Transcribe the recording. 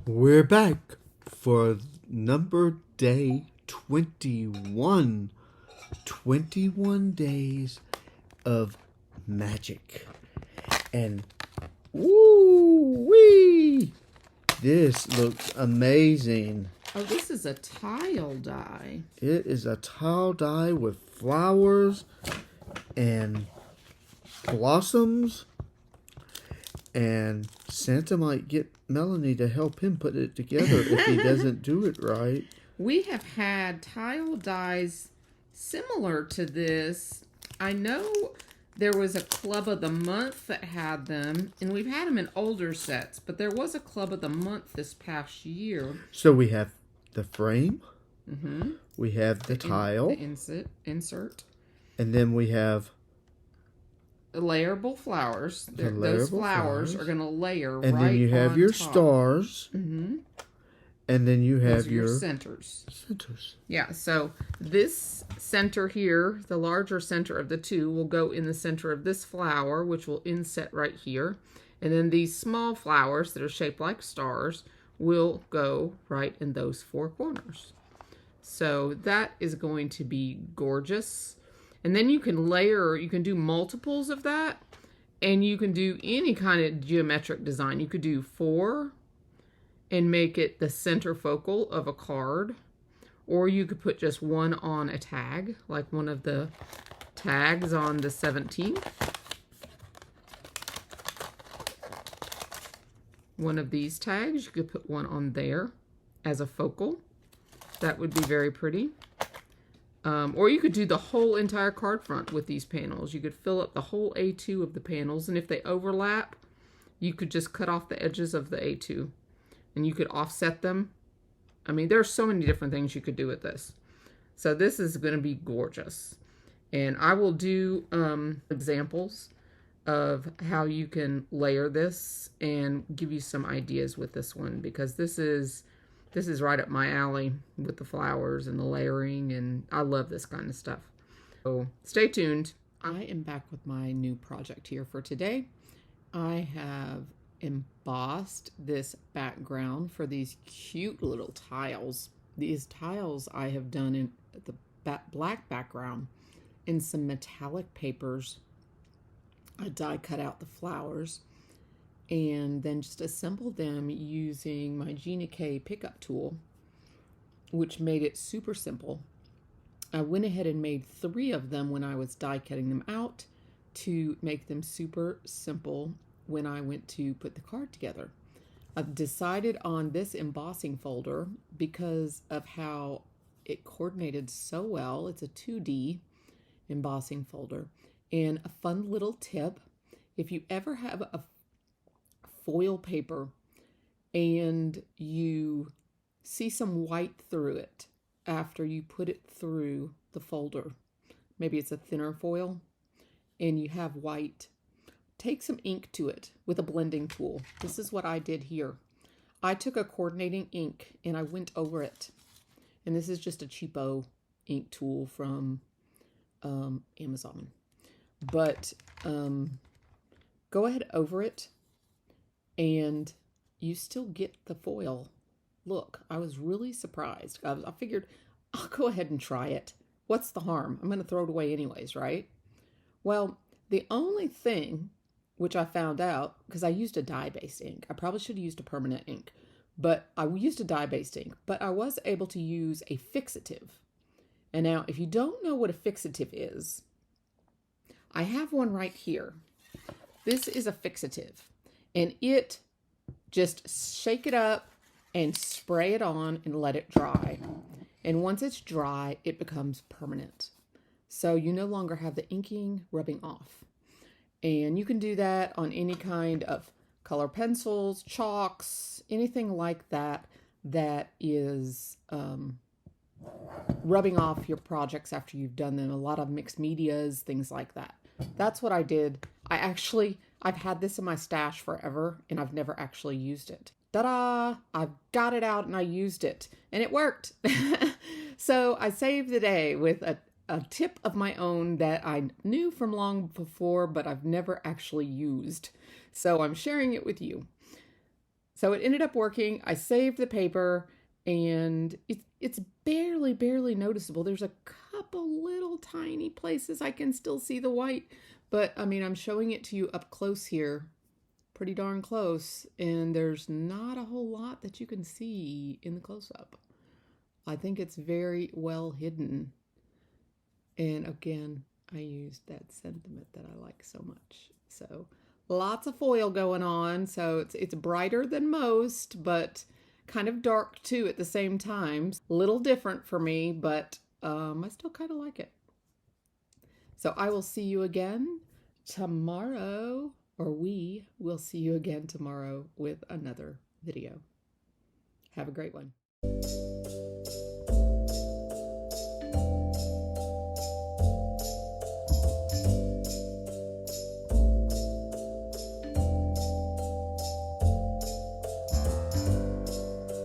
We're back for number day 21. 21 days of magic. And woo-wee! This looks amazing. Oh, this is a tile die. It is a tile die with flowers and blossoms. And Santa might get Melanie to help him put it together if he doesn't do it right. We have had tile dies similar to this. I know there was a Club of the Month that had them, and we've had them in older sets, but there was a Club of the Month this past year. So we have the frame, we have the tile, the insert, and then we have layerable flowers. Those flowers are going to layer right on top. And then you have your stars. And then you have your centers. Centers. Yeah, so this center here, the larger center of the two, will go in the center of this flower, which will inset right here. And then these small flowers that are shaped like stars will go right in those four corners. So that is going to be gorgeous. And then you can layer, you can do multiples of that, and you can do any kind of geometric design. You could do 4 and make it the center focal of a card, or you could put just one on a tag, like one of the tags on the 17th. One of these tags, you could put one on there as a focal. That would be very pretty. Or you could do the whole entire card front with these panels. You could fill up the whole A2 of the panels, and if they overlap, you could just cut off the edges of the A2, and you could offset them. I mean, there are so many different things you could do with this. So this is going to be gorgeous. And I will do examples of how you can layer this and give you some ideas with this one, because this is right up my alley with the flowers and the layering, and I love this kind of stuff. So stay tuned. I am back with my new project here for today. I have embossed this background for these cute little tiles. These tiles I have done in the black background in some metallic papers. I die cut out the flowers and then just assembled them using my Gina K pickup tool, which made it super simple. I went ahead and made 3 of them when I was die cutting them out to make them super simple when I went to put the card together. I've decided on this embossing folder because of how it coordinated so well. It's a 2D embossing folder. And a fun little tip, if you ever have a foil paper and you see some white through it after you put it through the folder, maybe it's a thinner foil and you have white, take some ink to it with a blending tool. This is what I did here. I took a coordinating ink and I went over it, and this is just a cheapo ink tool from Amazon, but go ahead over it and you still get the foil look. I was really surprised. I figured I'll go ahead and try it. What's the harm? I'm going to throw it away anyways, right? Well, the only thing which I found out, because I used a dye-based ink. I probably should have used a permanent ink, but I used a dye-based ink, but I was able to use a fixative. And now, if you don't know what a fixative is, I have one right here. This is a fixative, and it just shake it up and spray it on and let it dry. And once it's dry, it becomes permanent. So you no longer have the inking rubbing off. And you can do that on any kind of color pencils, chalks, anything like that that is rubbing off your projects after you've done them. A lot of mixed medias, things like that. That's what I did. I've had this in my stash forever, and I've never actually used it. Ta-da! I've got it out and I used it, and it worked. So I saved the day with a tip of my own that I knew from long before, but I've never actually used. So I'm sharing it with you. So it ended up working. I saved the paper, and it's barely noticeable. There's a couple little tiny places I can still see the white, but I mean, I'm showing it to you up close here, pretty darn close, and there's not a whole lot that you can see in the close-up. I think it's very well hidden. And again, I used that sentiment that I like so much. So lots of foil going on. So it's brighter than most, but kind of dark too at the same time. A little different for me, but I still kind of like it. So I will see you again tomorrow, or we will see you again tomorrow with another video. Have a great one.